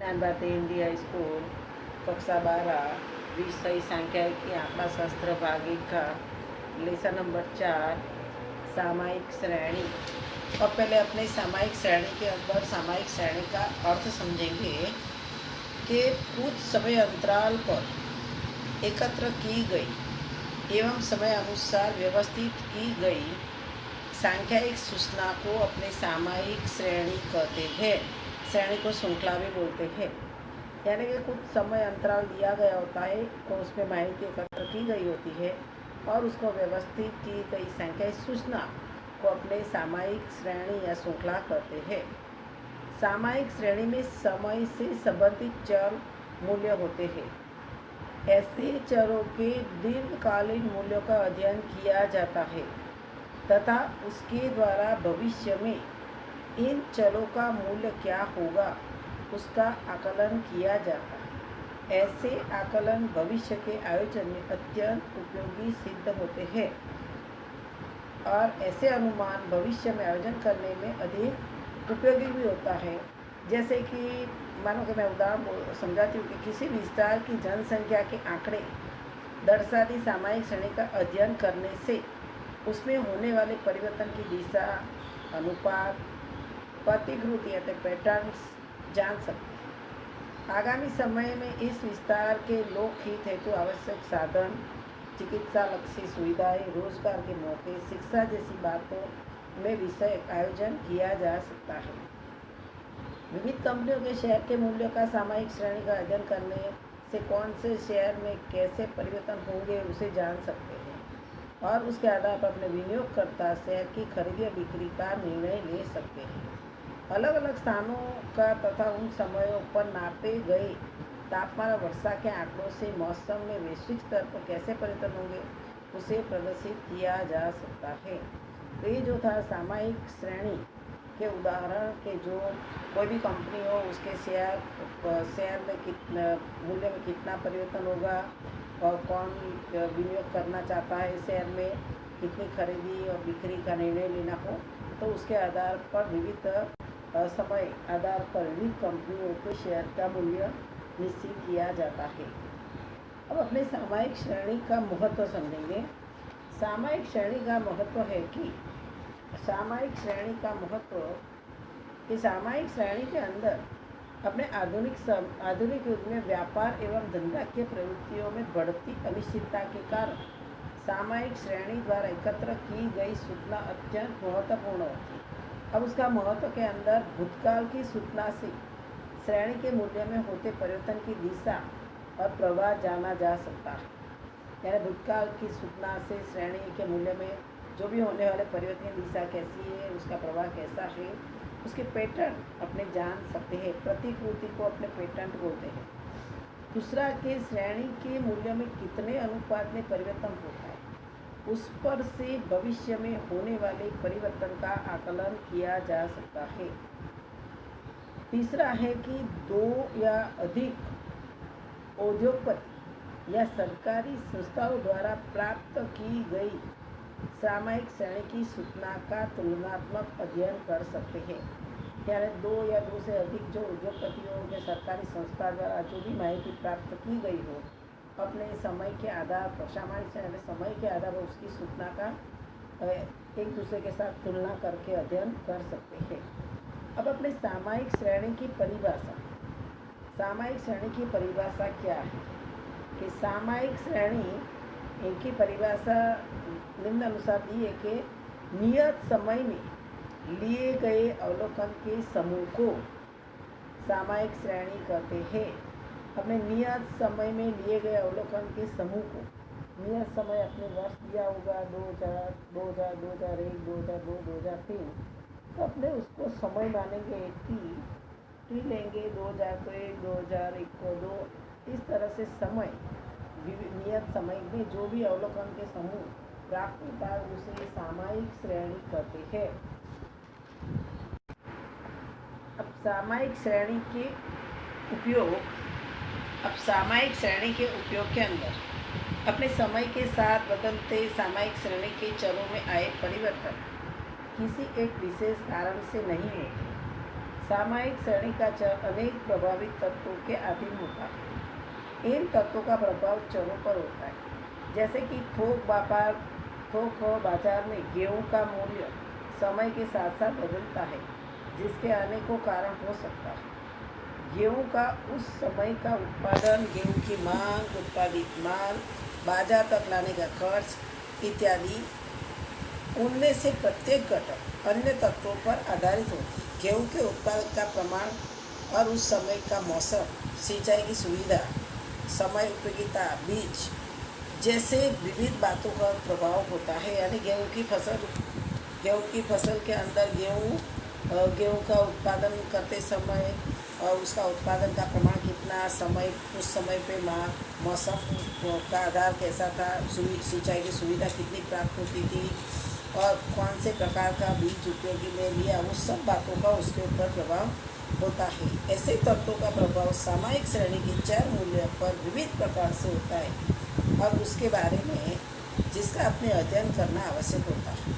ज्ञान Bharti India school कक्षा 12 विषय सांख्यिकी आंकड़ा शास्त्र भाग 1 का लेसन नंबर 4 सामायिक श्रेणी। और पहले अपने सामायिक श्रेणी के अंदर सामायिक श्रेणी का अर्थ समझेंगे कि कुछ समय अंतराल पर एकत्र की गई एवं समय अनुसार व्यवस्थित की गई सांख्यिक सूचना को अपने सामायिक श्रेणी कहते हैं। श्रेणी को श्रृंखला भी बोलते हैं। यानी कि कुछ समय अंतराल दिया गया होता है तो उसमें माहिती एकत्र की गई होती है और उसको व्यवस्थित की गई सांख्यिक सूचना को अपने सामायिक श्रेणी या श्रृंखला कहते हैं। सामायिक श्रेणी में समय से संबंधित चर मूल्य होते हैं। ऐसे चरों के दीर्घकालीन मूल्यों का अध्ययन किया जाता है तथा उसके द्वारा भविष्य में इन चरों का मूल्य क्या होगा उसका आकलन किया जाता है। ऐसे आकलन भविष्य के आयोजन में अत्यंत उपयोगी सिद्ध होते हैं और ऐसे अनुमान भविष्य में आयोजन करने में अधिक उपयोगी भी होता है। जैसे कि मानो कि मैं उदाहरण समझाती हूँ कि किसी विस्तार की जनसंख्या के आंकड़े दर्शाती सामायिक श्रेणी का अध्ययन करने से उसमें होने वाले परिवर्तन की दिशा, अनुपात, प्रतिकृति या पैटर्न्स जान सकते हैं। आगामी समय में इस विस्तार के लोकहित हेतु आवश्यक साधन, चिकित्सा लक्षी सुविधाएं, रोजगार के मौके, शिक्षा जैसी बातों में विषय आयोजन किया जा सकता है। विविध कंपनियों के शेयर के मूल्य का सामायिक श्रेणी का अध्ययन करने से कौन से शेयर में कैसे परिवर्तन होंगे उसे जान सकते हैं और उसके आधार पर अपने विनियोगकर्ता शेयर की खरीदी या बिक्री का निर्णय ले सकते हैं। अलग अलग स्थानों का तथा उन समयों पर नापे गए तापमान और वर्षा के आंकड़ों से मौसम में वैश्विक स्तर पर कैसे परिवर्तन होंगे उसे प्रदर्शित किया जा सकता है। तो ये जो था सामायिक श्रेणी के उदाहरण के जो कोई भी कंपनी हो उसके शेयर में कितना मूल्य में कितना परिवर्तन होगा और कौन विनियोग करना चाहता है शेयर में, कितनी खरीदी और बिक्री का निर्णय लेना हो तो उसके आधार पर विविध समय आधार पर विविध कंपनियों के शेयर का मूल्य निश्चित किया जाता है। अब अपने सामायिक श्रेणी का महत्व समझेंगे। सामायिक श्रेणी का महत्व है कि सामायिक श्रेणी का महत्व कि सामायिक श्रेणी के अंदर अपने आधुनिक युग में व्यापार एवं धंधा के प्रवृत्तियों में बढ़ती अनिश्चितता के कारण सामायिक श्रेणी द्वारा एकत्र की गई सूचना अत्यंत महत्वपूर्ण होती है। अब उसका महत्व के अंदर भूतकाल की सूचना से श्रेणी के मूल्य में होते परिवर्तन की दिशा और प्रवाह जाना जा सकता है। यानी भूतकाल की सूचना से श्रेणी के मूल्य में जो भी होने वाले परिवर्तन की दिशा कैसी है, उसका प्रवाह कैसा है, उसके पैटर्न अपने जान सकते हैं। प्रतिकृति को अपने पैटर्न बोलते हैं। दूसरा कि श्रेणी के मूल्य में कितने अनुपात में परिवर्तन होता है उस पर से भविष्य में होने वाले परिवर्तन का आकलन किया जा सकता है। तीसरा है कि दो या अधिक उद्योगपति या सरकारी संस्थाओं द्वारा प्राप्त की गई सामायिक श्रेणी की सूचना का तुलनात्मक अध्ययन कर सकते हैं। यानी दो या दो से अधिक जो उद्योगपतियों के सरकारी संस्था द्वारा जो भी माहिती प्राप्त की गई हो अपने समय के आधार पर सामायिक श्रेणी समय के आधार पर उसकी सूचना का एक दूसरे के साथ तुलना करके अध्ययन कर सकते हैं। अब अपने सामायिक श्रेणी की परिभाषा। सामायिक श्रेणी की परिभाषा क्या है कि सामायिक श्रेणी इनकी परिभाषा निम्नानुसार दी है कि नियत समय में लिए गए अवलोकन के समूह को सामायिक श्रेणी कहते हैं। अपने नियत समय में लिए गए अवलोकन के समूह को, नियत समय अपने वर्ष दिया होगा 2000, 2001, 2002, 2003, तो अपने उसको समय मानेंगे टी लेंगे 2001, 2001 को 2, इस तरह से समय नियत समय में जो भी अवलोकन के समूह प्राप्त होता है उसे सामायिक श्रेणी कहते हैं। अब सामायिक श्रेणी के उपयोग के अंदर अपने समय के साथ बदलते सामायिक श्रेणी के चरों में आए परिवर्तन किसी एक विशेष कारण से नहीं होते। सामयिक श्रेणी का चर अनेक प्रभावित तत्वों के अधीन होता है। इन तत्वों का प्रभाव चरों पर होता है, जैसे कि थोक बाजार में गेहूं का मूल्य समय के साथ साथ बदलता है, जिसके अनेकों कारण हो सकता है। गेहूं का उस समय का उत्पादन, गेहूं की मांग, उत्पादित माल, बाजार तक लाने का खर्च इत्यादि, उनमें से प्रत्येक घटक अन्य तत्वों पर आधारित होती है। गेहूं के उत्पादन का प्रमाण और उस समय का मौसम, सिंचाई की सुविधा, समय उपयोगिता, बीज जैसे विविध बातों का प्रभाव होता है। यानी गेहूं की फसल के अंदर गेहूं का उत्पादन करते समय और उसका उत्पादन का प्रमाण कितना, समय उस समय पे मौसम का आधार कैसा था, सिंचाई की सुविधा कितनी प्राप्त होती थी और कौन से प्रकार का बीज उपयोगी में लिया, उस सब बातों का उसके ऊपर प्रभाव होता है। ऐसे तत्वों का प्रभाव सामयिक श्रेणी के चर मूल्य पर विविध प्रकार से होता है और उसके बारे में जिसका अपने अध्ययन करना आवश्यक होता है।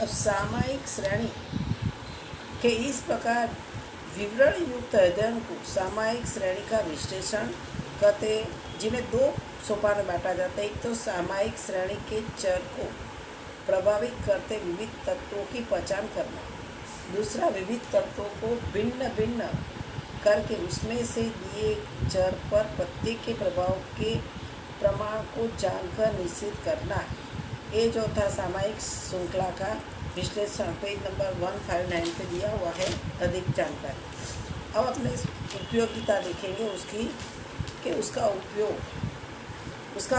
अब सामयिक श्रेणी के इस प्रकार विवरण युक्त अध्ययन को सामयिक श्रेणी का विश्लेषण कहते हैं, जिन्हें दो सोपान में बांटा जाता है। एक तो सामयिक श्रेणी के चर को प्रभावित करते विविध तत्वों की पहचान करना, दूसरा विविध तत्वों को भिन्न भिन्न करके उसमें से दिए चर पर प्रत्येक के प्रभाव के प्रमाण को जानकर निश्चित करना। ये जो था सामयिक श्रृंखला का विश्लेषण, पेज नंबर 159 पे दिया हुआ है अधिक जानकारी। अब अपने उपयोगिता देखेंगे उसकी, कि उसका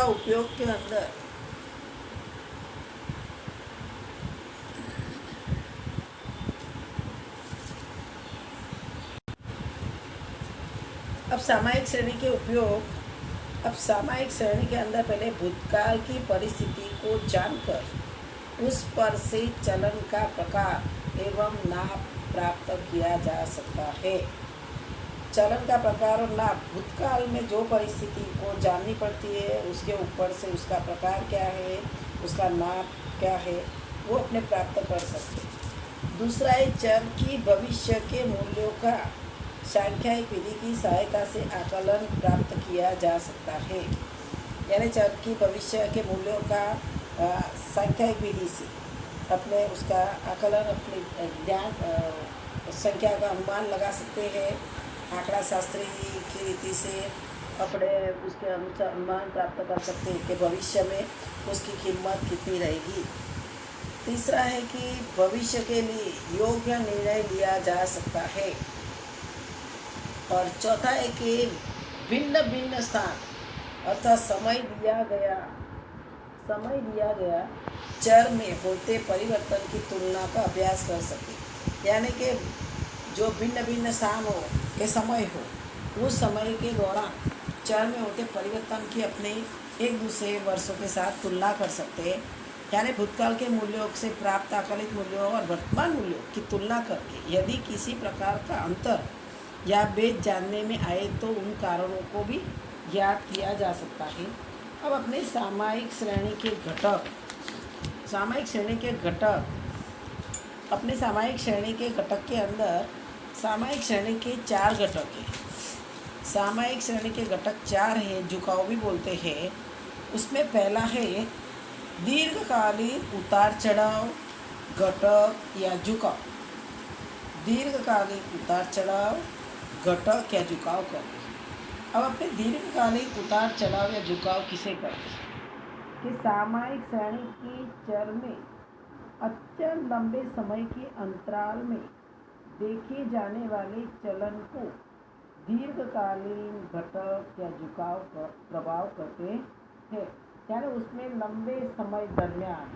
उपयोग के अंदर अब सामयिक श्रेणी के अंदर पहले भूतकाल की परिस्थिति को जानकर उस पर से चलन का प्रकार एवं नाप प्राप्त किया जा सकता है। चलन का प्रकार और नाप, भूतकाल में जो परिस्थिति को जाननी पड़ती है उसके ऊपर से उसका प्रकार क्या है, उसका नाप क्या है, वो अपने प्राप्त कर सकते हैं। दूसरा है चर की भविष्य के मूल्यों का सांख्यिक विधि की सहायता से आकलन प्राप्त किया जा सकता है। यानी चर की भविष्य के मूल्यों का सांख्यिक विधि से अपने उसका आकलन, अपने ज्ञान संख्या का अनुमान लगा सकते हैं। आंकड़ा शास्त्री की रीति से अपने उसके अनुसार अनुमान प्राप्त कर सकते हैं कि भविष्य में उसकी कीमत कितनी रहेगी। तीसरा है कि भविष्य के लिए योग्य निर्णय लिया जा सकता है। और चौथा है कि भिन्न भिन्न स्थान अर्थात समय दिया गया चर में होते परिवर्तन की तुलना का अभ्यास कर सके। यानी कि जो भिन्न भिन्न स्थान हो के समय हो, उस समय के दौरान चर में होते परिवर्तन की अपने एक दूसरे वर्षों के साथ तुलना कर सकते हैं। यानी भूतकाल के मूल्यों से प्राप्त आकलित मूल्यों और वर्तमान मूल्यों की तुलना करके यदि किसी प्रकार का अंतर या भेद जानने में आए तो उन कारणों को भी ज्ञात किया जा सकता है। अब अपने सामयिक श्रेणी के घटक, अपने सामयिक श्रेणी के घटक के अंदर सामयिक श्रेणी के 4 घटक हैं। सामयिक श्रेणी के घटक 4 हैं, झुकाव भी बोलते हैं। उसमें पहला है दीर्घकालीन उतार चढ़ाव घटक या झुकाव। दीर्घकालीन उतार चढ़ाव घटक या झुकाव करते हैं। अब अपने दीर्घकालीन उतार चढ़ाव या झुकाव किसे करते हैं कि सामयिक श्रेणी की चर में अत्यंत लंबे समय के अंतराल में देखे जाने वाले चलन को दीर्घकालीन घटक या झुकाव प्रभाव करते हैं। यानी उसमें लंबे समय दरमियान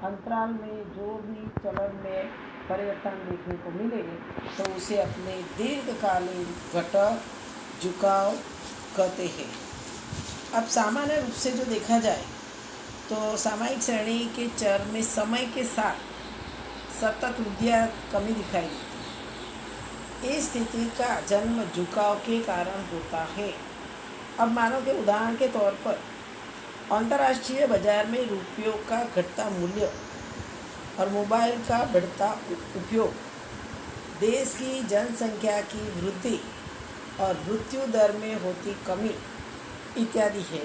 अंतराल में जो भी चलन में परिवर्तन देखने को मिले तो उसे अपने दीर्घकालीन घटक झुकाव कहते हैं। अब सामान्य रूप से जो देखा जाए तो सामयिक श्रेणी के चर में समय के साथ सतत वृद्धि या कमी दिखाई देती है। इस स्थिति का जन्म झुकाव के कारण होता है। अब मानो कि उदाहरण के तौर पर अंतर्राष्ट्रीय बाजार में रुपयों का घटता मूल्य और मोबाइल का बढ़ता उपयोग देश की जनसंख्या की वृद्धि और मृत्यु दर में होती कमी इत्यादि है।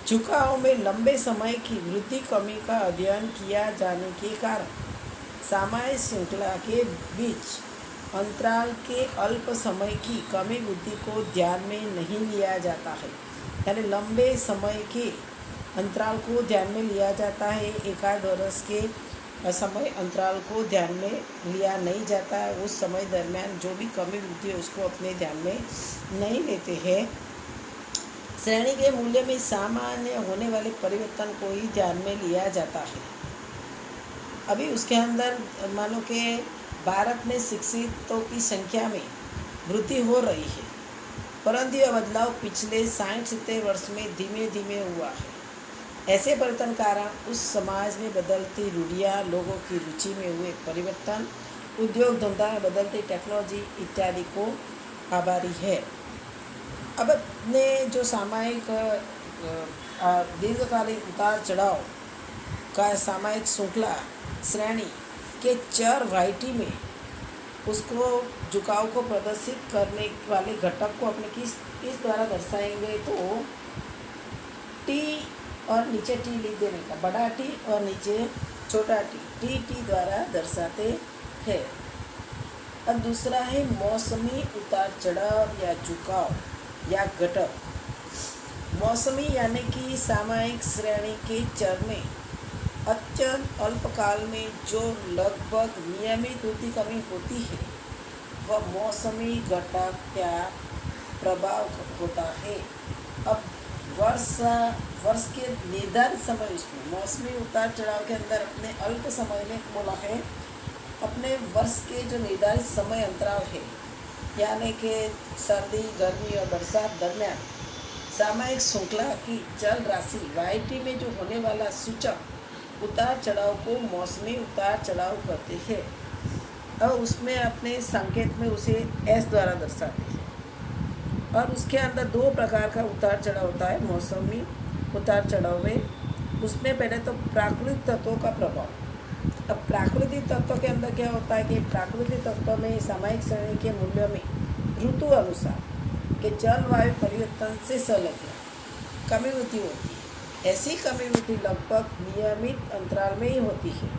झुकाव में लंबे समय की वृद्धि कमी का अध्ययन किया जाने के कारण सामायिक श्रृंखला के बीच अंतराल के अल्प समय की कमी वृद्धि को ध्यान में नहीं लिया जाता है। यानी लंबे समय के अंतराल को ध्यान में लिया जाता है, एकाध वर्ष के समय अंतराल को ध्यान में लिया नहीं जाता है। उस समय दरमियान जो भी कमी वृद्धि है उसको अपने ध्यान में नहीं लेते हैं। श्रेणी के मूल्य में सामान्य होने वाले परिवर्तन को ही ध्यान में लिया जाता है। अभी उसके अंदर मानो कि भारत में शिक्षितों की संख्या में वृद्धि हो रही है, परंतु यह बदलाव पिछले 60-70 वर्ष में धीमे धीमे हुआ है। ऐसे परिवर्तन कारण उस समाज में बदलती रूढ़ियाँ, लोगों की रुचि में हुए परिवर्तन, उद्योग धंधा में बदलती टेक्नोलॉजी इत्यादि को आभारी है। अब अपने जो सामायिक दीर्घकालिक उतार चढ़ाव का सामायिक श्रृंखला श्रेणी के चर वाईटी में उसको झुकाव को प्रदर्शित करने वाले घटक को अपने किस द्वारा दर्शाएंगे, तो टी और नीचे टी लिख देने का, बड़ा टी और नीचे छोटा टी टी द्वारा दर्शाते हैं। अब दूसरा है मौसमी उतार चढ़ाव या झुकाव या घटक। मौसमी यानी कि सामायिक श्रेणी के चर में अत्यंत अल्पकाल में जो लगभग नियमित वृद्धि कमी होती है वह मौसमी घटक या प्रभाव होता है। अब वर्ष के निर्धारित समय उसमें मौसमी उतार चढ़ाव के अंदर अपने अल्प समय में बोला है, अपने वर्ष के जो निर्धारित समय अंतराल है यानी कि सर्दी, गर्मी और बरसात दरमियान सामायिक श्रृंखला की चल राशि वाईटी में जो होने वाला सूचक उतार चढ़ाव को मौसमी उतार चढ़ाव करते हैं और उसमें अपने संकेत में उसे एस द्वारा दर्शाते हैं। और उसके अंदर दो प्रकार का उतार चढ़ाव होता है मौसमी उतार चढ़ाव में। उसमें पहले तो प्राकृतिक तत्वों का प्रभाव। अब प्राकृतिक तत्व के अंदर क्या होता है कि प्राकृतिक तत्व में सामायिक श्रेणी के मूल्यों में ऋतु अनुसार के जलवायु परिवर्तन से संलग्न कमी वृद्धि होती है। ऐसी कमी वृद्धि लगभग नियमित अंतराल में ही होती है।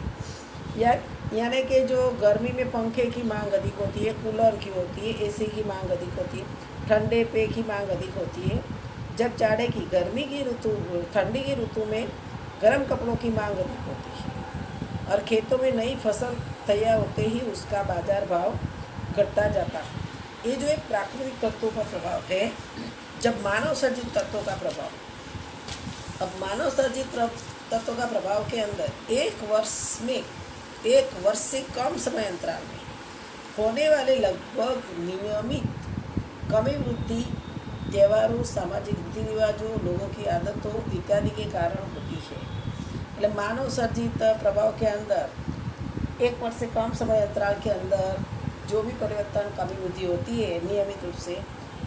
यानी कि जो गर्मी में पंखे की मांग अधिक होती है, कूलर की होती है, एसी की मांग अधिक होती है, ठंडे पेय की मांग अधिक होती है। जब जाड़े की गर्मी की ऋतु ठंडी की ऋतु में गर्म कपड़ों की मांग अधिक होती है और खेतों में नई फसल तैयार होते ही उसका बाजार भाव घटता जाता है। ये जो एक प्राकृतिक तत्वों का प्रभाव है। जब मानव सर्जित तत्वों का प्रभाव, अब मानव सर्जित तत्वों का प्रभाव के अंदर एक वर्ष से कम समय अंतराल में होने वाले लगभग नियमित कमी वृद्धि त्योहारों, सामाजिक रीति रिवाजों, लोगों की आदतों इत्यादि के कारण होती है। मतलब मानव सर्जित प्रभाव के अंदर एक वर्ष से कम समय अंतराल के अंदर जो भी परिवर्तन कमी वृद्धि होती है नियमित रूप से,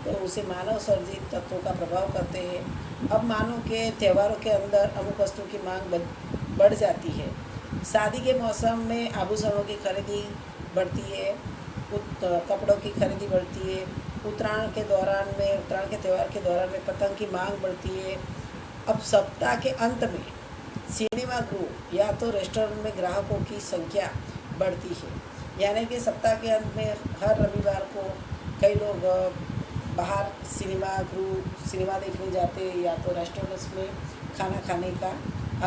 तो उसे मानव सर्जित तत्वों का प्रभाव करते हैं। अब मानो के त्योहारों के अंदर अमुक वस्तुओं की मांग बढ़ जाती है। शादी के मौसम में आभूषणों की खरीदी बढ़ती है, कपड़ों की खरीदी बढ़ती है। उत्तरायण के त्यौहार के दौरान में पतंग की मांग बढ़ती है। अब सप्ताह के अंत में सिनेमा गृह या तो रेस्टोरेंट में ग्राहकों की संख्या बढ़ती है। यानी कि सप्ताह के अंत में हर रविवार को कई लोग बाहर सिनेमा देखने जाते हैं या तो रेस्टोरेंट्स में खाना खाने का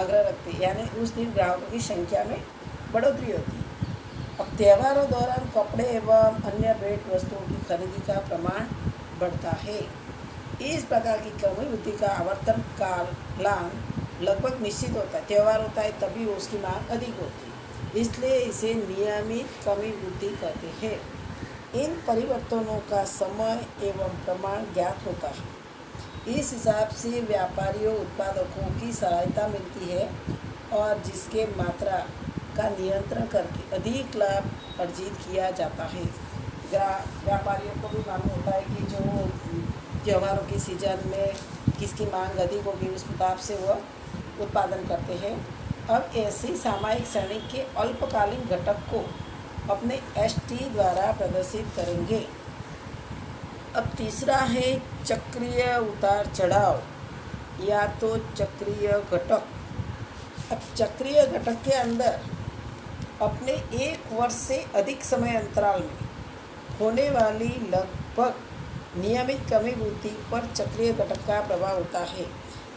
आग्रह रखते हैं। यानी उस दिन ग्राहकों की संख्या में बढ़ोतरी होती है। अब त्योहारों दौरान कपड़े एवं अन्य भेंट वस्तुओं की खरीदी का प्रमाण बढ़ता है। इस प्रकार की कमी वृद्धि का आवर्तन कालान लगभग निश्चित होता है। त्यौहार होता है तभी उसकी मांग अधिक होती है, इसलिए इसे नियमित कमी वृद्धि कहते हैं। इन परिवर्तनों का समय एवं प्रमाण ज्ञात होता है। इस हिसाब से व्यापारियों उत्पादकों की सहायता मिलती है और जिसके मात्रा का नियंत्रण करके अधिक लाभ अर्जित किया जाता है। व्यापारियों को भी मालूम होता है कि जो त्योहारों के सीजन में किसकी मांग अधिक होगी, उस हिसाब से वह उत्पादन करते हैं। अब ऐसी सामायिक श्रेणी के अल्पकालीन घटक को अपने एस टी द्वारा प्रदर्शित करेंगे। अब तीसरा है चक्रीय उतार चढ़ाव या तो चक्रीय घटक। अब चक्रीय घटक के अंदर अपने 1 वर्ष से अधिक समय अंतराल में होने वाली लगभग नियमित कमी वृद्धि पर चक्रीय घटक का प्रभाव होता है।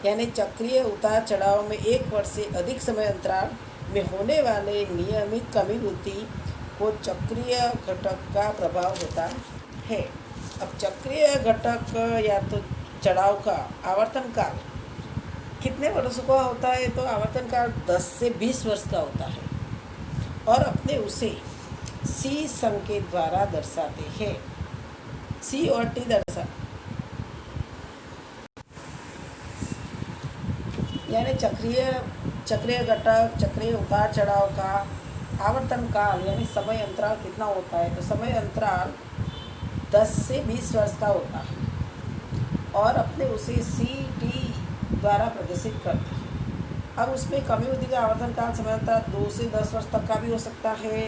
यानी चक्रीय उतार चढ़ाव में 1 वर्ष से अधिक समय अंतराल में होने वाले नियमित कमी वृद्धि को चक्रीय घटक का प्रभाव होता है। अब चक्रीय घटक या तो चढ़ाव का आवर्तन काल कितने वर्षों का होता है? तो आवर्तन काल 10 से 20 वर्ष का होता है और अपने उसे सी संकेत द्वारा दर्शाते हैं। सी और टी दर्शा यानी चक्रीय घटक, चक्रीय उतार चढ़ाव का आवर्तन काल यानी समय अंतराल कितना होता है? तो समय अंतराल 10 से 20 वर्ष का होता है और अपने उसे सी टी द्वारा प्रदर्शित करते हैं। अब उसमें कमी वृद्धि का आवर्तन काल समय अंतराल 2 से 10 वर्ष तक का भी हो सकता है।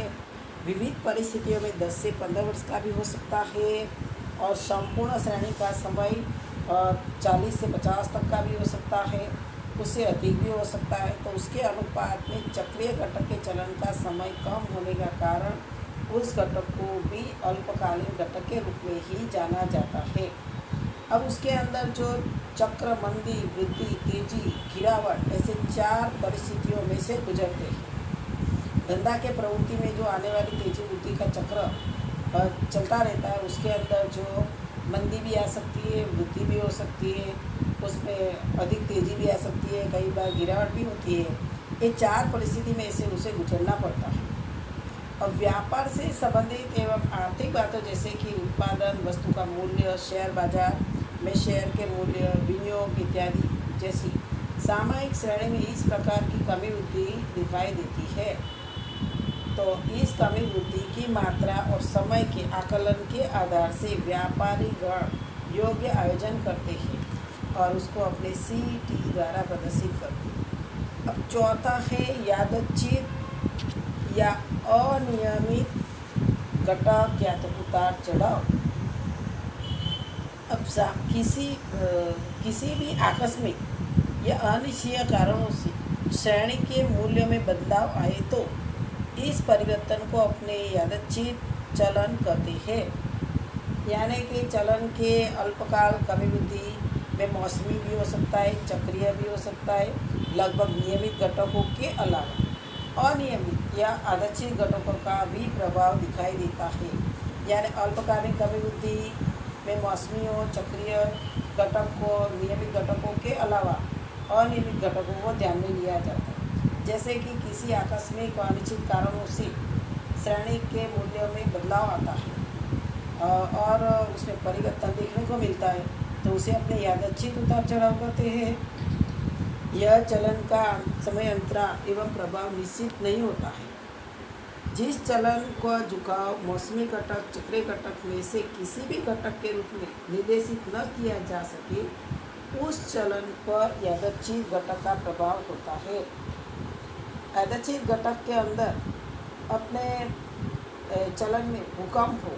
विविध परिस्थितियों में 10 से 15 वर्ष का भी हो सकता है और संपूर्ण श्रेणी का समय 40 से 50 तक का भी हो सकता है, उससे अधिक भी हो सकता है। तो उसके अनुपात में चक्रीय घटक के चलन का समय कम होने का कारण उस घटक को भी अल्पकालीन घटक के रूप में ही जाना जाता है। अब उसके अंदर जो चक्र, मंदी, वृद्धि, तेजी, गिरावट ऐसे 4 परिस्थितियों में से गुजरते हैं। धंधा के प्रवृत्ति में जो आने वाली तेजी वृद्धि का चक्र चलता रहता है, उसके अंदर जो मंदी भी आ सकती है, वृद्धि भी हो सकती है, उसमें अधिक तेजी भी आ सकती है, कई बार गिरावट भी होती है। ये 4 परिस्थिति में से उसे गुजरना पड़ता है। और व्यापार से संबंधित एवं आर्थिक बातों जैसे कि उत्पादन, वस्तु का मूल्य, शेयर बाजार में शेयर के मूल्य, विनियोग इत्यादि जैसी सामयिक श्रेणी में इस प्रकार की कमी वृद्धि दिखाई देती है। तो इस कमी वृद्धि की मात्रा और समय के आकलन के आधार से व्यापारी गण योग्य आयोजन करते हैं और उसको अपने सी टी द्वारा प्रदर्शित करते हैं। अब चौथा है यादृच्छिक या अनियमित घटक या तो उतार चढ़ाव। अब किसी भी आकस्मिक या अनिश्चित कारणों से श्रेणी के मूल्य में बदलाव आए तो इस परिवर्तन को अपने यादृच्छिक चलन कहते हैं। यानी कि चलन के अल्पकाल कमी वृद्धि में मौसमी भी हो सकता है, चक्रीय भी हो सकता है, लगभग नियमित घटकों के अलावा अनियमित या यादृच्छिक घटकों का भी प्रभाव दिखाई देता है। यानी अल्पकालीन कमी वृद्धि में मौसमी और चक्रीय घटक को नियमित घटकों के अलावा अनियमित घटकों को ध्यान में लिया जाता है। जैसे कि किसी आकस्मिक व अनिश्चित कारणों से श्रेणी के मूल्य में बदलाव आता है और उसमें परिवर्तन देखने को मिलता है तो उसे अपने यादृच्छिक उतार चढ़ाव कहते हैं। यह चलन का समय अंतराल एवं प्रभाव निश्चित नहीं होता है। जिस चलन का झुकाव मौसमी घटक, चक्रीय घटक में से किसी भी घटक के रूप में निर्देशित न किया जा सके, उस चलन पर यादृच्छिक घटक का प्रभाव होता है। यादृच्छिक घटक के अंदर अपने चलन में भूकंप हो,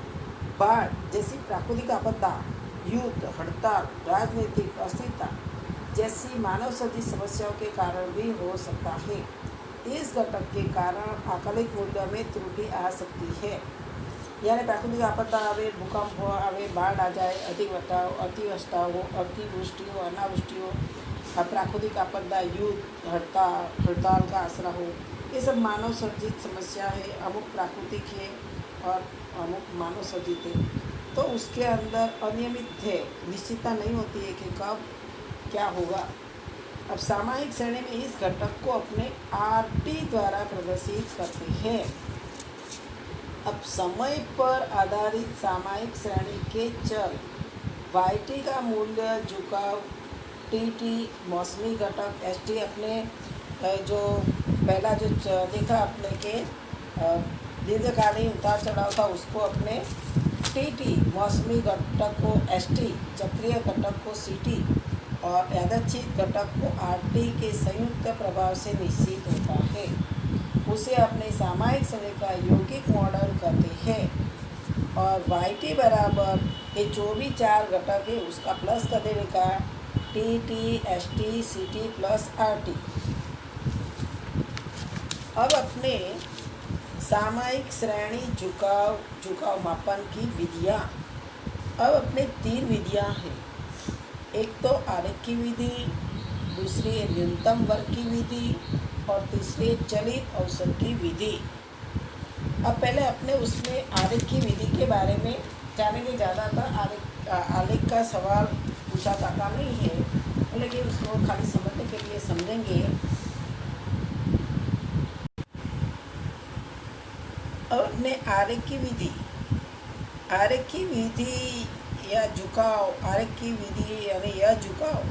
बाढ़ जैसी प्राकृतिक आपदा, युद्ध, हड़ताल, राजनीतिक अस्थिरता जैसी मानव सृजित समस्याओं के कारण भी हो सकता है। इस घटक के कारण आकलित मूल्य में त्रुटि आ सकती है। यानी प्राकृतिक आपदा आवे, भूकंप हो आवे, बाढ़ आ जाए, अतिवर्षा हो, अतिवृष्टि हो, अनावृष्टि हो, प्राकृतिक आपदा, युद्ध, हड़ताल का आसरा हो, ये सब मानव सर्जित समस्या है। अमुक प्राकृतिक है और अमुक मानव सर्जित है, तो उसके अंदर अनियमित है, निश्चितता नहीं होती है कि कब क्या होगा। अब सामयिक श्रेणी में इस घटक को अपने आर टी द्वारा प्रदर्शित करते हैं। अब समय पर आधारित सामयिक श्रेणी के चल वाई टी का मूल्य, झुकाव टी टी, मौसमी घटक एस टी, अपने जो पहला जो देखा अपने के दीर्घकालीन उतार चढ़ाव था उसको अपने टी टी, मौसमी घटक को एस टी, चक्रीय घटक को सी टी और यादृच्छिक घटक को आर टी के संयुक्त प्रभाव से निश्चित होता है। उसे अपने सामायिक श्रेणी का यौगिक मॉडल कहते हैं। और वाई टी बराबर ये जो भी चार घटक है उसका प्लस कर देने का T T S T C T plus R T. अब अपने सामायिक श्रेणी झुकाव मापन की विधियाँ। अब अपने तीन विधियाँ हैं, एक तो आरेख की विधि, दूसरी है न्यूनतम वर्ग की विधि और तीसरी है चलित औसत की विधि। अब पहले अपने उसमें आरेख की विधि के बारे में जानेंगे। ज़्यादातर आलेख का सवाल पूछा जाता नहीं है, लेकिन उसको खाली समझने के लिए समझेंगे। अब अपने आरेख की विधि या झुकाव, आरेख की विधि यानी यह झुकाव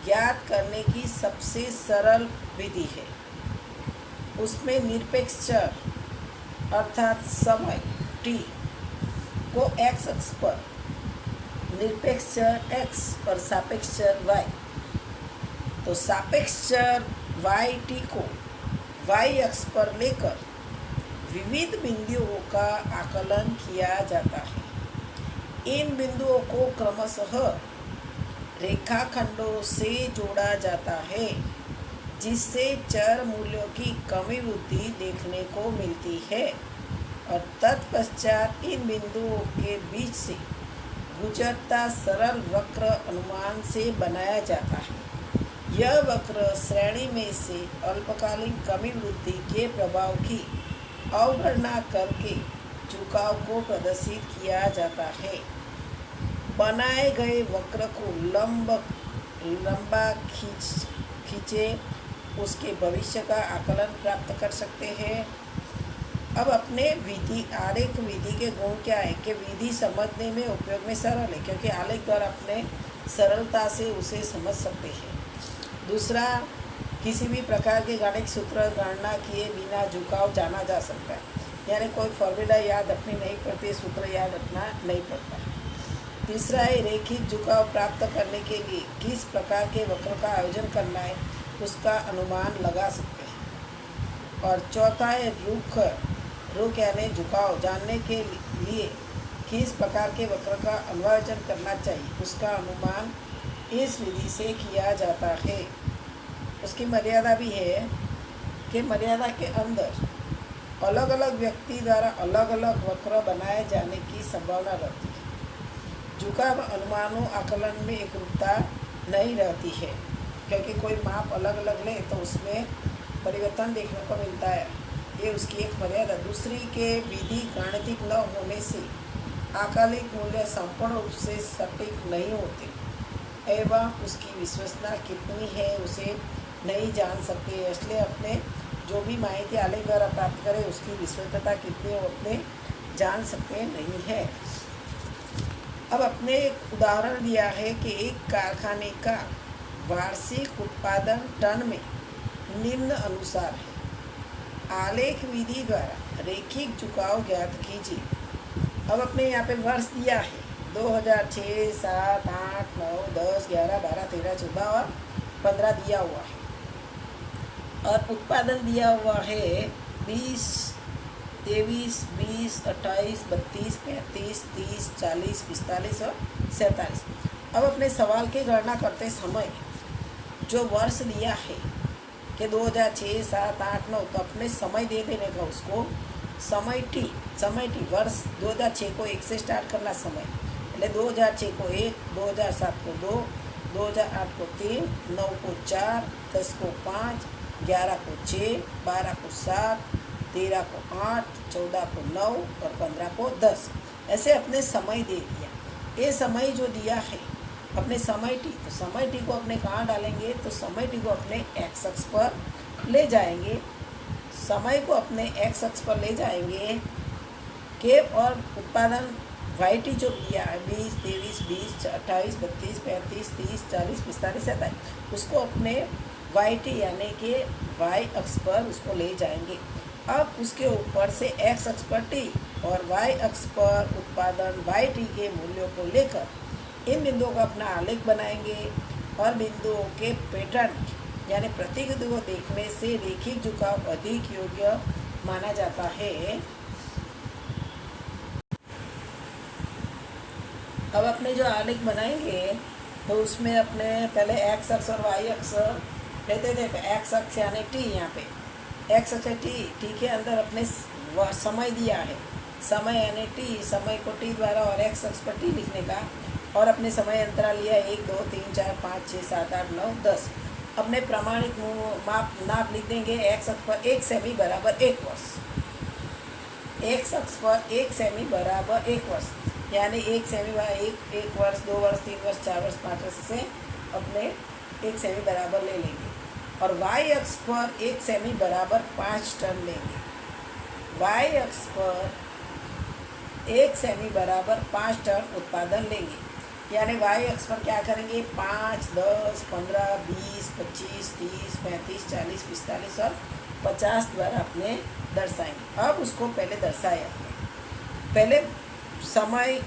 ज्ञात करने की सबसे सरल विधि है। उसमें निरपेक्ष चर अर्थात समय t को x अक्ष पर, निरपेक्ष चर x और सापेक्ष चर y, तो सापेक्ष चर y को y अक्ष पर लेकर विविध बिंदुओं का आकलन किया जाता है। इन बिंदुओं को क्रमशः रेखाखंडों से जोड़ा जाता है, जिससे चर मूल्यों की कमी वृद्धि देखने को मिलती है और तत्पश्चात इन बिंदुओं के बीच से गुजरता सरल वक्र अनुमान से बनाया जाता है। यह वक्र श्रेणी में से अल्पकालीन कमी वृद्धि के प्रभाव की अवगणना करके झुकाव को प्रदर्शित किया जाता है। बनाए गए वक्र को लंबा खींचे उसके भविष्य का आकलन प्राप्त कर सकते हैं। अब अपने आरेख विधि के गुण क्या है कि विधि समझने में उपयोग में सरल है, क्योंकि आलेख द्वारा अपने सरलता से उसे समझ सकते हैं। दूसरा, किसी भी प्रकार के गाणितिक सूत्र गणना किए बिना झुकाव जाना जा सकता है, यानी कोई फॉर्मूला याद रखनी नहीं पड़ती, सूत्र याद रखना नहीं पड़ता। तीसरा है रेखिक झुकाव प्राप्त करने के लिए किस प्रकार के वक्र का आयोजन करना है उसका अनुमान लगा सकते हैं। और चौथा है रुख यानी झुकाव जानने के लिए किस प्रकार के वक्र का अनुवायोजन करना चाहिए उसका अनुमान इस विधि से किया जाता है। उसकी मर्यादा भी है कि मर्यादा के अंदर अलग अलग व्यक्ति द्वारा अलग अलग वक्र बनाए जाने की संभावना रहती है। झुकाव अनुमानों आकलन में एकरूपता नहीं रहती है, क्योंकि कोई माप अलग अलग ले तो उसमें परिवर्तन देखने को मिलता है, ये उसकी एक मर्यादा। दूसरी के विधि गाणितिक न होने से आकलित मूल्य संपूर्ण रूप से सटीक नहीं होते एवं उसकी विश्वसनीयता कितनी है उसे नहीं जान सकते। इसलिए अपने जो भी माहिती आलेख द्वारा प्राप्त करें उसकी विश्वसनीयता कितनी है वो अपने जान सकते नहीं है। अब अपने एक उदाहरण दिया है कि एक कारखाने का वार्षिक उत्पादन टन में निम्न अनुसार है। आलेख विधि द्वारा रेखिक झुकाव ज्ञात कीजिए। अब अपने यहाँ पे वर्ष दिया है 2006, 7, 8, 9, 10, 11, 12, 13, 14 और 15 दिया हुआ है और उत्पादन दिया हुआ है 20, 23, 20, 28, 32, 35, 30, 40, 45 और 47। अब अपने सवाल की गणना करते समय जो वर्ष दिया है कि 2006, 7, 8, 9, तो अपने समय दे देने का उसको समय टी वर्ष 2006 को 1 से स्टार्ट करना समय, એટલે 2006 को 1, 2007 को 2, 2008 को 3, 9 को 4, 10 को 5, 11 को 6, 12 को 7, 13 को 8, 14 को 9 और 15 को 10, ऐसे अपने समय दे दिया। ये समय जो दिया है अपने समय टी, तो समय टी को अपने कहाँ डालेंगे, तो समय टी को अपने एक्स अक्ष पर ले जाएंगे। समय को अपने एक्स अक्ष पर ले जाएंगे के और उत्पादन वाई टी जो दिया है 20, 23, 20, 28, 32, 35, 30, 40, 45, 47 उसको अपने वाई टी यानी कि वाई अक्ष पर उसको ले जाएंगे। अब उसके ऊपर से एक्स अक्ष पर टी और वाई अक्ष पर उत्पादन वाई टी के मूल्यों को लेकर इन बिंदुओं का अपना आलेख बनाएंगे और बिंदुओं के पैटर्न यानी प्रतिबिंब को देखने से रेखिक झुकाव अधिक योग्य माना जाता है। अब अपने जो आलेख बनाएंगे तो उसमें अपने पहले एक्स अक्ष और वाई अक्ष लेते थे। एक्स अक्ष यानी टी, यहाँ पे एक्स अक्ष टी के अंदर अपने समय दिया है, समय यानी टी, समय को टी द्वारा और एक्स अक्ष पर टी लिखने का, और अपने समय अंतराल लिया 1 2 3 4 5 6 7 8 9 10। अपने प्रमाणित नाप लिख देंगे। एक्स अक्ष पर 1 सेमी बराबर 1 वर्ष, एक्स अक्ष पर 1 सेमी बराबर 1 वर्ष, यानी 1 सेमी बराबर 1 वर्ष, 2 वर्ष, 3 वर्ष, 4 वर्ष, 5 वर्ष से अपने 1 सेमी बराबर ले लेंगे। और वाई अक्ष पर 1 सेमी बराबर 5 टन लेंगे। वाई अक्ष पर 1 सेमी बराबर 5 टन उत्पादन लेंगे, यानी वाई अक्ष पर क्या करेंगे, 5 10 15 20 25 30 35 40 45 और 50 द्वारा अपने दर्शाएंगे। अब उसको पहले दर्शाया पहले समय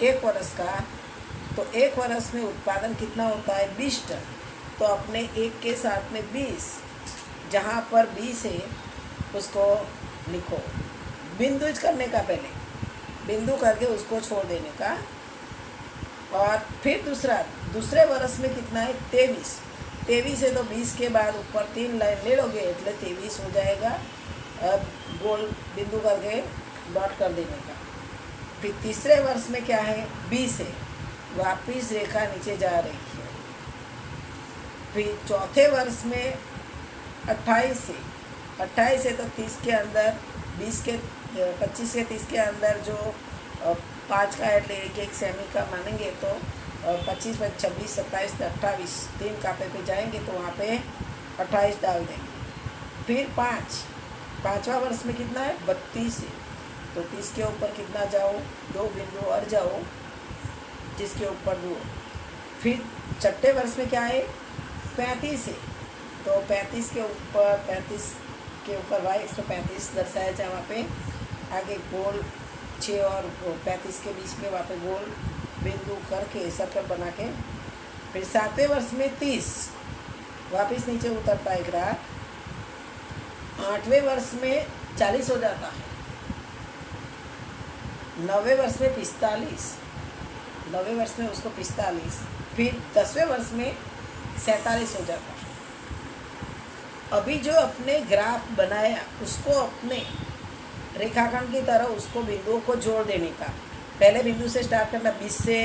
1 वर्ष का, तो 1 वर्ष में उत्पादन कितना होता है, 20 टन। तो अपने 1 के साथ में 20, जहाँ पर 20 है उसको लिखो, बिंदु करने का, पहले बिंदु करके उसको छोड़ देने का। और फिर दूसरे वर्ष में कितना है, 23। 23 है तो 20 के बाद ऊपर 3 लाइन ले लोगे, इसलिए 23 हो जाएगा। अब गोल बिंदु करके डॉट कर देने का। फिर तीसरे वर्ष में क्या है, 20 है, वापिस रेखा नीचे जा रही है। फिर चौथे वर्ष में 28 है, 28 है तो 30 के अंदर 20 के 25 के 30 के अंदर जो 5 का ऐड ले 1 सेमी का मानेंगे तो 25 26 27 28 3 कापे पे जाएंगे तो वहाँ पे 28 डाल देंगे। फिर 5वां वर्ष में कितना है, 32 है, तो 30 के ऊपर कितना जाओ, 2 बिंदु और जाओ, 30 के ऊपर 2। फिर छठे वर्ष में क्या है, 35 है, तो 35 के ऊपर वाई 135 दर्शाया जाए। वहाँ पे आगे गोल 6 और 35 के बीच में वहाँ पे गोल बिंदु करके सर्कल बना के। फिर 7वें वर्ष में 30, वापस नीचे उतरता है ग्राफ। 8वें वर्ष में 40 हो जाता है। 9वें वर्ष में 45, 9वें वर्ष में उसको 45। फिर 10वें वर्ष में 47 हो जाता है। अभी जो अपने ग्राफ बनाया उसको अपने रेखाखंड की तरह उसको बिंदुओं को जोड़ देने का। पहले बिंदु से स्टार्ट करना 20 से,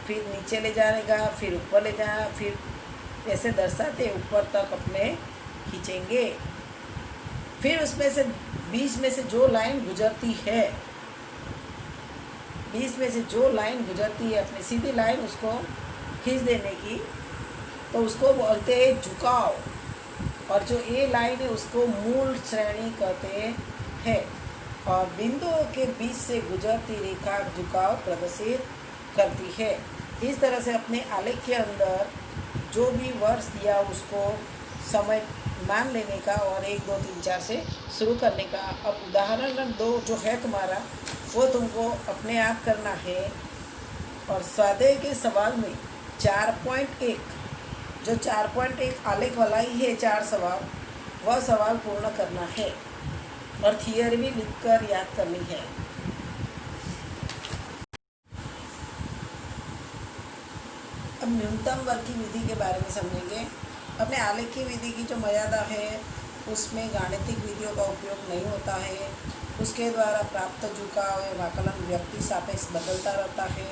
फिर नीचे ले जाने का, फिर ऊपर ले जाना, फिर ऐसे दर्शाते ऊपर तक अपने खींचेंगे। फिर उसमें से 20 में से जो लाइन गुजरती है, 20 में से जो लाइन गुजरती है अपनी सीधी लाइन, उसको खींच देने की, तो उसको बोलते हैं झुकाव। और जो ए लाइन है उसको मूल श्रेणी कहते हैं। और बिंदुओं के बीच से गुजरती रेखा झुकाव प्रदर्शित करती है। इस तरह से अपने आलेख के अंदर जो भी वर्ष दिया उसको समय मान लेने का और 1 2 3 4 से शुरू करने का। अब उदाहरण 2 जो है तुम्हारा, वो तुमको अपने आप करना है। और स्वाध्याय के सवाल में 4.1 जो 4.1 आलेख वाला ही है 4 सवाल, वह सवाल पूर्ण करना है और थियरी भी लिखकर याद करनी है। अब न्यूनतम वर्ग की विधि के बारे में समझेंगे। अपने आलेख की विधि की जो मर्यादा है उसमें गाणितिक विधियों का उपयोग नहीं होता है। उसके द्वारा प्राप्त झुकाव एवं आकलन व्यक्ति सापेक्ष बदलता रहता है,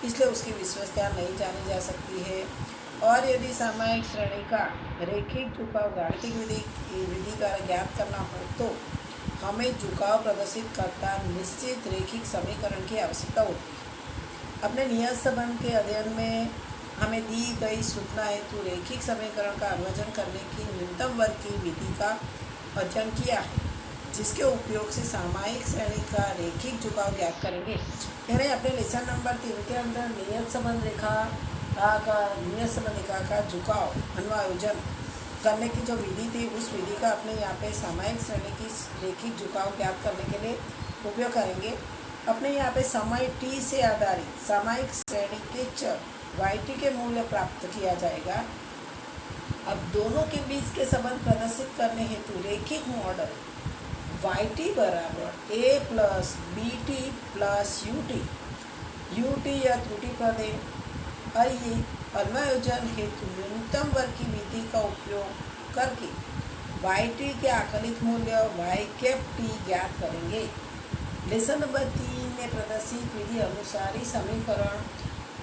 इसलिए उसकी विश्वसनीयता नहीं जानी जा सकती है। और यदि सामायिक श्रेणी का रेखिक झुकाव गाणितिक विधि का ज्ञात करना हो तो हमें झुकाव प्रदर्शित करता निश्चित रेखिक समीकरण की आवश्यकता होती है। अपने नियत संबंध के अध्ययन में हमें दी गई सूचना हेतु रेखिक समीकरण का अन्वेषण करने की न्यूनतम वर्ग की विधि का अध्ययन किया है, जिसके उपयोग से सामायिक श्रेणी का रेखिक झुकाव ज्ञात करेंगे। यानी अपने लेसन नंबर 3 के अंदर नियत संबंध रेखा का झुकाव अन्वायोजन करने की जो विधि थी, उस विधि का अपने यहाँ पे सामायिक श्रेणी की रेखिक झुकाव ज्ञात करने के लिए उपयोग करेंगे। अपने यहाँ पे समय t से आधारित सामायिक श्रेणी के चर yt के मूल्य प्राप्त किया जाएगा। अब दोनों के बीच के संबंध प्रदर्शित करने हेतु रेखिक मॉडल वाई टी बराबर A plus B T plus U T या त्रुटि पद है। आइए अन्वयोजन हेतु न्यूनतम वर्ग की विधि का उपयोग करके वाई टी के आकलित मूल्य वाई कैप टी ज्ञात करेंगे। लेसन नंबर 3 में प्रदर्शित विधि अनुसार ही समीकरण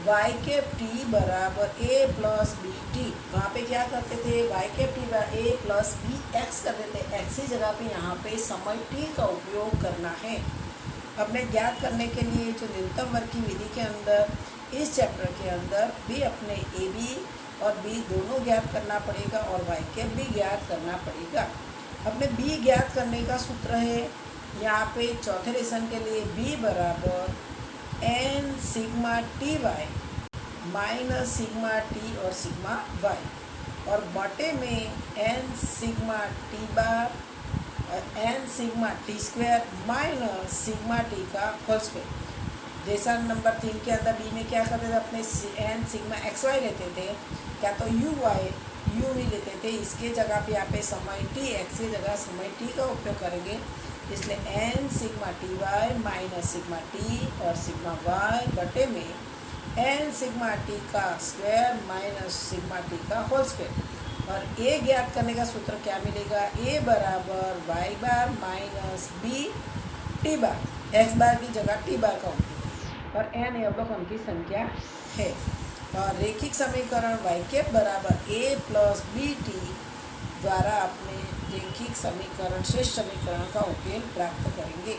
वाई कैप टी बराबर ए प्लस बी टी, वहाँ पे क्या करते थे, वाई कैप टी बराबर ए प्लस बी एक्स करते थे। एक्स की जगह पे यहाँ पे समय टी का उपयोग करना है। अपने ज्ञात करने के लिए जो न्यूनतम वर्ग की विधि के अंदर इस चैप्टर के अंदर भी अपने ए बी और बी दोनों ज्ञात करना पड़ेगा और वाई कैप भी ज्ञात करना पड़ेगा। अपने बी ज्ञात करने का सूत्र है यहाँ पे चौथे लेसन के लिए बी बराबर N sigma T Y minus sigma T और सिग्मा वाई और बटे में एन सिग्मा टी बार N sigma T square minus sigma T का होल स्क्वायर। जैसा नंबर 3 के अंदर बी में क्या करते थे, अपने एन सिग्मा एक्स वाई लेते थे, क्या तो यू ही लेते थे। इसके जगह पे यहाँ पे समय टी, एक्स की जगह समय टी का उपयोग करेंगे, इसलिए N sigma T Y minus sigma T और सिग्मा वाई बटे में एन सिग्मा टी का स्क्वायर माइनस सिग्मा टी का होल स्क्वायर। और ए ज्ञात करने का सूत्र क्या मिलेगा, ए बराबर Y bar minus B T bar, X bar की जगह टी बार का उपयोग और एन अवलोकन की संख्या है। और रेखिक समीकरण वाई कैप बराबर ए प्लस बी टी द्वारा अपने रेखिक समीकरण श्रेष्ठ समीकरण का उकेल प्राप्त करेंगे।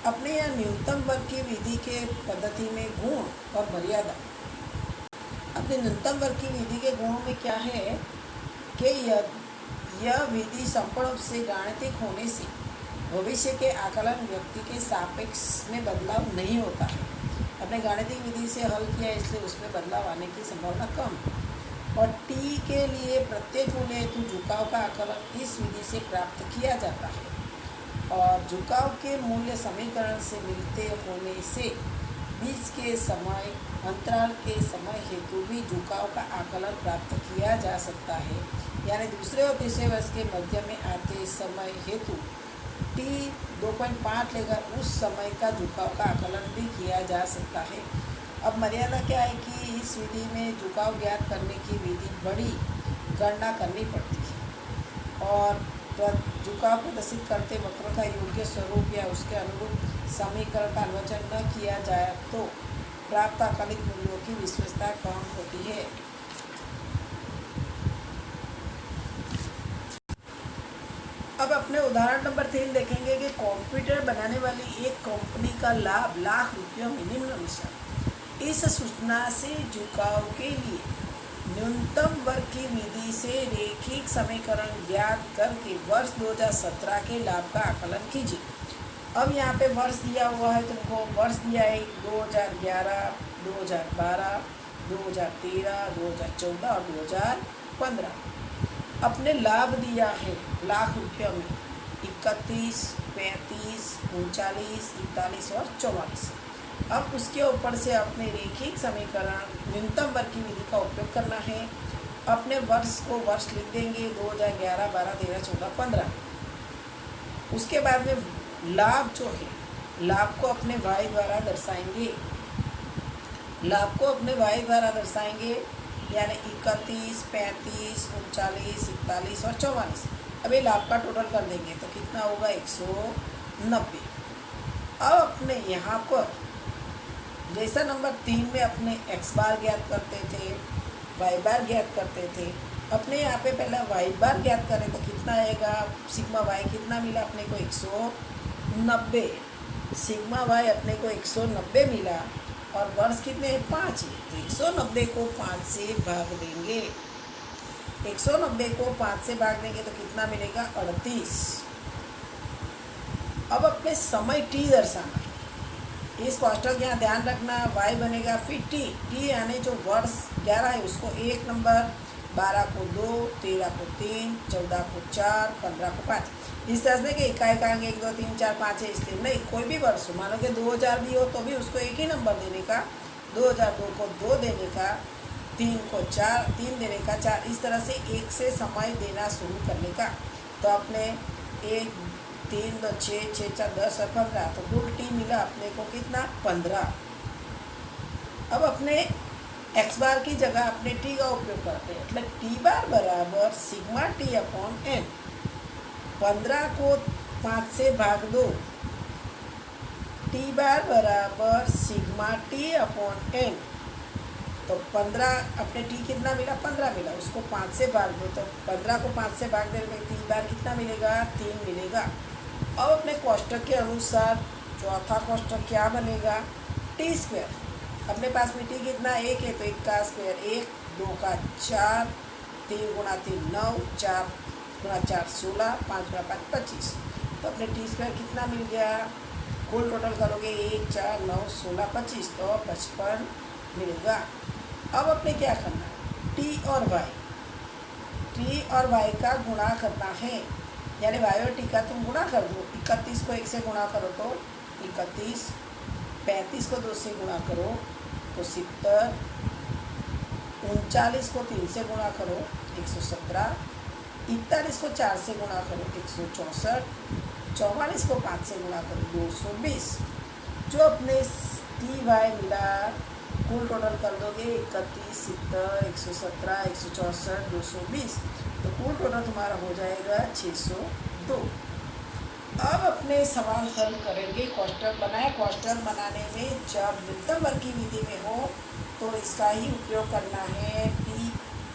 अपने यहाँ न्यूनतम वर्ग की विधि के पद्धति में गुण और मर्यादा। अपने न्यूनतम वर्ग की विधि के गुणों में क्या है कि यह विधि संपूर्ण रूप से गाणितिक होने से भविष्य के आकलन व्यक्ति के सापेक्ष में बदलाव नहीं होता है। अपने गाणितिक विधि से हल किया इसलिए उसमें बदलाव आने की संभावना कम है। और टी के लिए प्रत्येक मूल्य हेतु झुकाव का आकलन इस विधि से प्राप्त किया जाता है और झुकाव के मूल्य समीकरण से मिलते होने से बीच के समय अंतराल के समय हेतु भी झुकाव का आकलन प्राप्त किया जा सकता है। यानी दूसरे और तीसरे वर्ष के मध्य में आते समय हेतु टी 2.5 लेकर उस समय का झुकाव का आकलन भी किया जा सकता है। अब मर्यादा क्या है कि इस विधि में झुकाव ज्ञात करने की विधि बड़ी गणना करनी पड़ती है और झुकाव प्रदर्शित करते वक्र का योग्य स्वरूप या उसके अनुरूप समीकरण का अन्वेषण न किया जाए तो प्राप्त आकलित मूल्यों की विश्वसनीयता कम होती है। अब अपने उदाहरण नंबर 3 देखेंगे कि कंप्यूटर बनाने वाली एक कंपनी का लाभ लाख रुपयों में निम्नानुसार। इस सूचना से झुकाव के लिए न्यूनतम वर्ग की विधि से रेखिक समीकरण ज्ञात करके वर्ष 2017 के लाभ का आकलन कीजिए। अब यहाँ पे वर्ष दिया हुआ है, तुमको वर्ष दिया है 2011, 2012, 2013, 2014 और 2015। अपने लाभ दिया है लाख रुपयों में 31, 35, 39, 41 और 44। अब उसके ऊपर से अपने रेखिक समीकरण न्यूनतम वर्ग की विधि का उपयोग करना है। अपने वर्ष को वर्ष लिख देंगे 2011, 12, 13, 14, 15। उसके बाद में लाभ जो है लाभ को अपने वाई द्वारा दर्शाएंगे, लाभ को अपने वाई द्वारा दर्शाएंगे यानी 31, 35, 39, 41 और 44। अब ये लाभ का टोटल कर देंगे तो कितना होगा 190। अब अपने यहाँ पर जैसा नंबर 3 में अपने x बार ज्ञात करते थे, y बार ज्ञात करते थे, अपने यहाँ पे पहले y बार ज्ञात करें तो कितना आएगा, सिग्मा y कितना मिला अपने को 190। सिग्मा y अपने को 190 मिला और वर्ष कितने हैं 5 है, तो 190 को 5 से भाग देंगे। 190 को 5 से भाग देंगे तो कितना मिलेगा 38। अब अपने समय t दर्शाना, इस कोष्ठक यहाँ ध्यान रखना, y बनेगा फिर t यानी जो वर्ष 11 है उसको 1 नंबर, 12 को 2, 13 को 3, 14 को 4, 15 को 5। इस तरह से कि इकाई आएंगे 1, 2, 3, 4, 5 है, इसलिए नहीं कोई भी वर्ष हो, मानो कि 2000 भी हो तो भी उसको एक ही नंबर देने का, 2002 को 2 देने का, 3 को 4, 3 देने का 4, इस तरह से 1 से समय देना शुरू करने का। तो अपने 1 3 2 6 6 4 10 और 15, तो कुल टी मिला अपने को कितना 15। अब अपने एक्स बार की जगह अपने टी का उपयोग करते हैं, मतलब टी बार बराबर सिग्मा टी अपॉन एन। 15 को 5 से भाग दो, टी बार बराबर सिग्मा टी अपॉन एन। तो 15 अपने टी कितना मिला 15 मिला, उसको 5 से भाग दो, तो 15 को 5 से भाग देने में टी बार कितना मिलेगा 3 मिलेगा। अब अपने कोष्टक के अनुसार चौथा कोष्टक क्या बनेगा टी स्क्वायर। अपने पास में टी कितना 1 है, तो 1 का स्क्वायर 1, 2 का 4, 3 गुणा 3 9, 4 गुणा 4 16, 5 गुणा 5 25। तो अपने टी स्क्वायर कितना मिल गया, कुल टोटल करोगे 1 4 9 16 25, तो 55 मिलेगा। अब अपने क्या करना है, टी और वाई का गुणा करना है, यानी वाई और टी का तुम गुणा कर दो। 31 को 1 से गुणा करो तो 31, 35 को 2 से गुणा करो तो 70, 39 को 3 से गुणा करो 117, 41 को 4 से गुणा करो 164, 44 को 5 से गुणा करो 220। जो अपने टी वाई मिला कुल टोटल कर दोगे 31, 70, 117, 164, 220, तो कुल टोटल तुम्हारा हो जाएगा 602। अब अपने सवाल हल करेंगे। कोष्टक बनाए, कोष्टक बनाने में जब न्यूनतम वर्ग की विधि में हो तो इसका ही उपयोग करना है। टी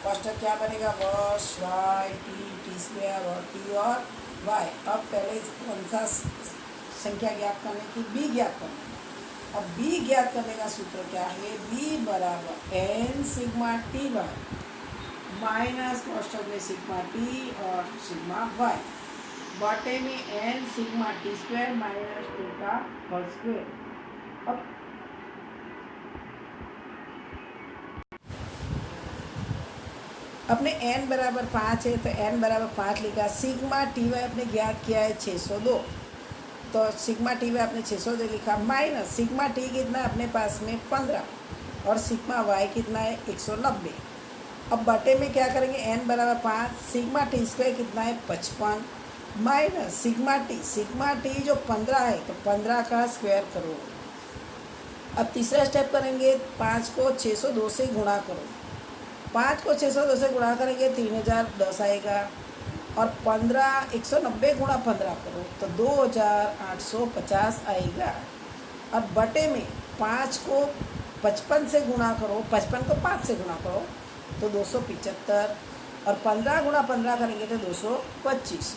कोष्टक क्या बनेगा, वर्ष वाई टी स्क्वायर और टी और वाई। अब पहले कौन सा संख्या ज्ञात करने की, बी ज्ञात करने। अब बी ज्ञात करने का सूत्र क्या है, बी बराबर N sigma T Y minus कोष्टक में सिग्मा टी और सिग्मा वाई बटे में N sigma T square minus T का होल स्क्वायर। अब अपने n बराबर 5 है, तो n बराबर 5 लिखा। सिग्मा टी वाई अपने ज्ञात किया है 602, तो सिग्मा टी वाई आपने 602 लिखा, माइनस सिग्मा टी कितना अपने पास में 15 और सिग्मा वाई कितना है 190। अब बटे में क्या करेंगे, n बराबर 5, सिग्मा टी स्क्वायर कितना है 55 माइनस सिग्मा टी जो 15 है, तो 15 का स्क्वायर करो। अब तीसरा स्टेप करेंगे, 5 को 602 से गुणा करो। 5 को 602 से गुणा करेंगे 3010 आएगा, और 15 190 गुणा 15 करो तो 2850 आएगा। अब बटे में 5 को 55 से गुणा करो, 55 को 5 से गुणा करो तो 275, और 15 गुणा 15 करेंगे तो 225।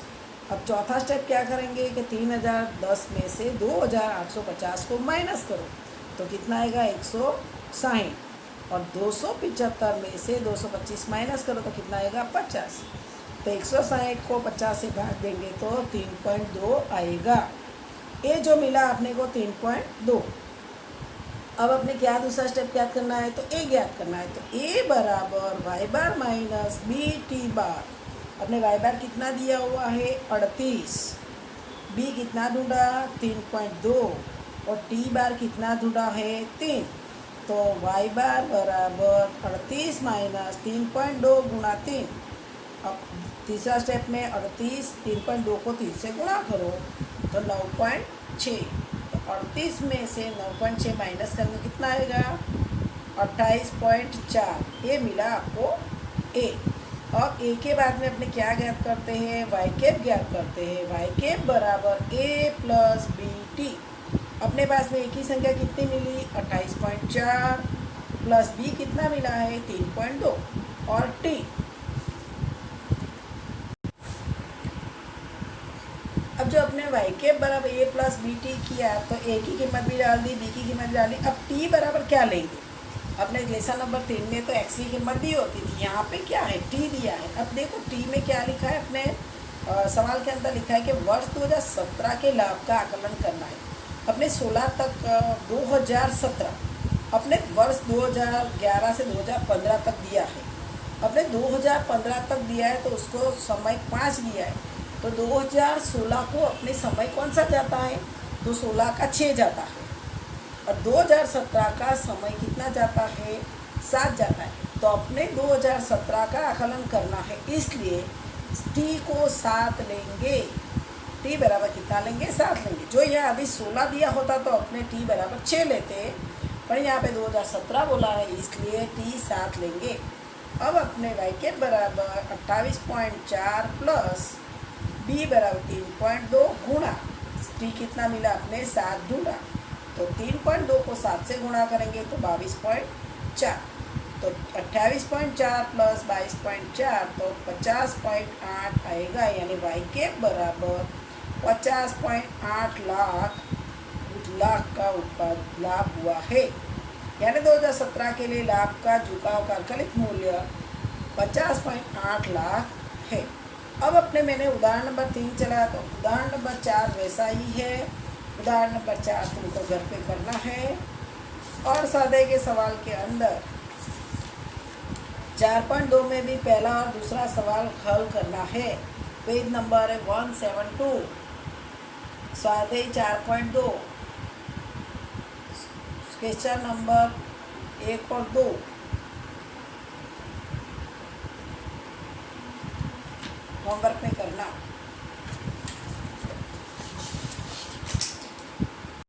अब चौथा स्टेप क्या करेंगे कि 3010 में से 2850 को माइनस करो तो कितना आएगा 160, और 275 में से 225 माइनस करो तो कितना आएगा 50। तो 160 को 50 से भाग देंगे तो 3.2 आएगा। ये जो मिला अपने को 3.2। अब अपने क्या दूसरा स्टेप ज्ञात करना है, तो ए ज्ञात करना है। तो ए बराबर Y bar minus B T बार। अपने वाई बार कितना दिया हुआ है 38, बी कितना ढूंढा 3.2, और टी बार कितना ढूंढा है 3। तो वाई बार बराबर 38 माइनस 3.2 गुणा 3। अब तीसरा स्टेप में 38 3.2 को 3 से गुणा करो तो 9.6, तो 38 में से 9.6 माइनस करने कितना आएगा 28.4। ये मिला आपको ए। और ए के बाद में अपने क्या ज्ञात करते हैं, वाई कैप ज्ञात करते हैं। वाई कैप बराबर ए प्लस बी टी। अपने पास में एक ही संख्या कितनी मिली 28.4, प्लस बी कितना मिला है 3.2, और टी। अब जो अपने वाई कैप बराबर ए प्लस बी टी किया तो ए की कीमत भी डाल दी, बी की कीमत भी डाल दी। अब टी बराबर क्या लेंगे, अपने लेसन नंबर 3 में तो एक्स की कीमत दी होती थी, यहाँ पे क्या है टी दिया है। अब देखो टी में क्या लिखा है, अपने सवाल के अंदर लिखा है कि वर्ष 2017 के लाभ का आकलन करना है। अपने 16 तक 2017, अपने वर्ष 2011 से 2015 तक दिया है। अपने 2015 तक दिया है तो उसको समय 5 दिया है, तो 2016 को अपने समय कौन सा जाता है, तो 16 का 6 जाता है, और 2017 का समय कितना जाता है 7 जाता है। तो अपने 2017 का आकलन करना है, इसलिए टी को 7 लेंगे। टी बराबर कितना लेंगे? 7 लेंगे। जो यहाँ अभी 16 दिया होता तो अपने टी बराबर 6 लेते, पर यहाँ पे 2017 बोला है इसलिए टी 7 लेंगे। अब अपने वाई के बराबर 28.4 प्लस बी बराबर 3.2 गुणा टी कितना मिला? अपने 7 ढूंढा, तो 3.2 को 7 से गुणा करेंगे तो 22.4, तो 28.4 प्लस 22.4 तो 50.8 आएगा, यानी वाई के बराबर 50.8 लाख का उत्पाद लाभ हुआ है। यानी 2017 के लिए लाभ का झुकाव का आकलित मूल्य 50.8 लाख है। अब अपने मैंने उदाहरण नंबर 3 चला, तो उदाहरण नंबर 4 वैसा ही है। उदाहरण नंबर 4 तुमको घर पे करना है और सादे के सवाल के अंदर 4.2 में भी पहला और दूसरा सवाल हल करना है। पेज नंबर है 172, स्वाध्याय 4.2, क्वेश्चन नंबर 1 और 2। होमवर्क में करना।